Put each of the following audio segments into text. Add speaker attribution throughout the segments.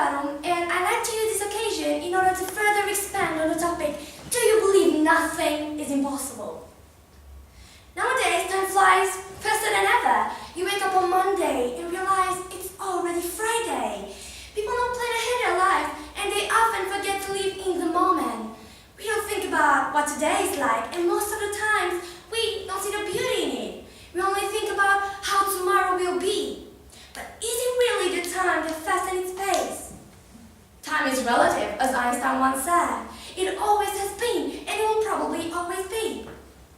Speaker 1: Dogaru, and I'd like to use this occasion in order to further expand on the topic, do you believe nothing is impossible? Nowadays, time flies faster than ever. You wake up on Monday and realize it's already Friday. People don't plan ahead their life, and they often forget to live in the moment. We don't think about what today is like, and most of the times, we don't see the beauty in it. We only think about how tomorrow will be. But is it really the time that fastens its pace? Time is relative, as Einstein once said. It always has been, and it will probably always be.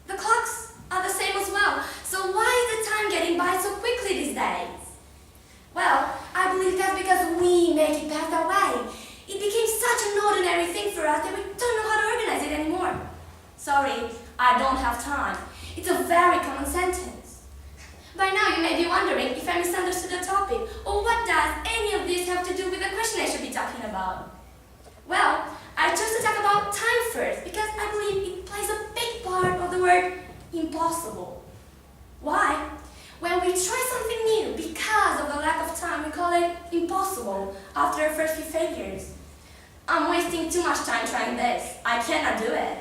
Speaker 1: The clocks are the same as well, so why is the time getting by so quickly these days? Well, I believe that's because we make it pass our way. It became such an ordinary thing for us that we don't know how to organize it anymore. Sorry, I don't have time. It's a very common sentence. By now you may be wondering if I misunderstood the topic, or what does any of this have to do with the question I should be talking about? Well, I chose to talk about time first because I believe it plays a big part of the word impossible. Why? When we try something new because of the lack of time, we call it impossible after the first few failures. I'm wasting too much time trying this. I cannot do it.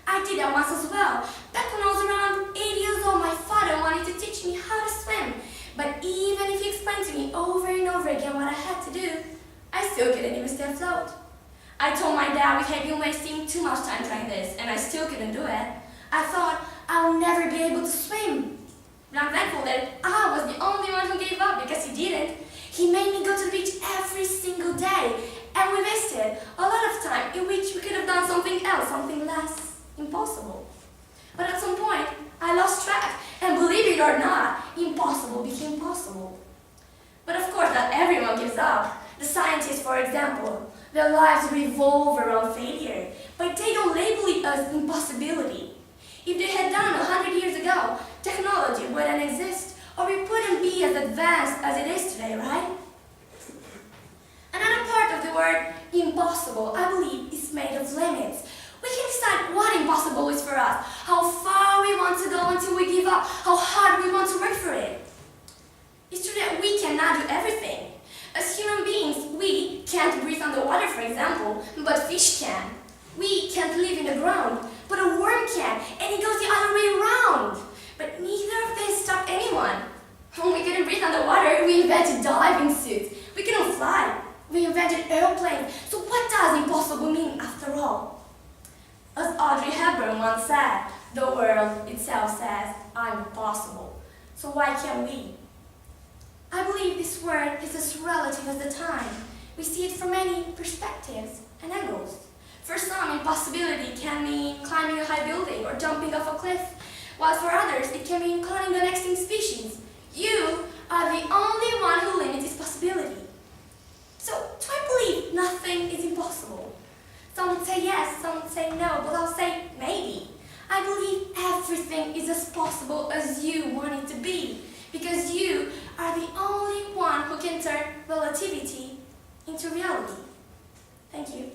Speaker 1: I did that once as well. Back when I was around 8 years old, my father wanted to teach me how to swim. But even if he explained to me over and over again what I had to do, I still couldn't even stay afloat. I told my dad we had been wasting too much time trying this, and I still couldn't do it. I thought I would never be able to swim. But I'm thankful that I was the only one who gave up because he didn't. He made me go to the beach every single day, and we wasted a lot of time in which we could have done something else, something less impossible. But at some point, I lost track, and believe it or not, impossible became possible. But of course, not everyone gives up. The scientists, for example, their lives revolve around failure, but they don't label it as impossibility. If they had done 100 years ago, technology wouldn't exist, or we wouldn't be as advanced as it is today, right? Another part of the word impossible, I believe, is made of limits. We can decide what impossible is for us, how far we want to go until we give up, how hard we want to work for it. It's true that we cannot do everything. As human beings, we can't breathe underwater, for example, but fish can. We can't live in the ground, but a worm can, and it goes the other way around. But neither of them stopped anyone. When we couldn't breathe underwater, we invented diving suits. We couldn't fly. We invented airplanes. So what does impossible mean after all? As Audrey Hepburn once said, the world itself says, I'm possible. So why can't we? I believe this word is as relative as the time. We see it from many perspectives and angles. For some, impossibility can mean climbing a high building or jumping off a cliff, while for others, it can mean cloning an extinct species. You are the only one who limits this possibility. So, do I believe nothing is impossible? Some would say yes, some would say no, but I'll say maybe. I believe everything is as possible as you want it to be, because you are the only one who can turn relativity into reality. Thank you.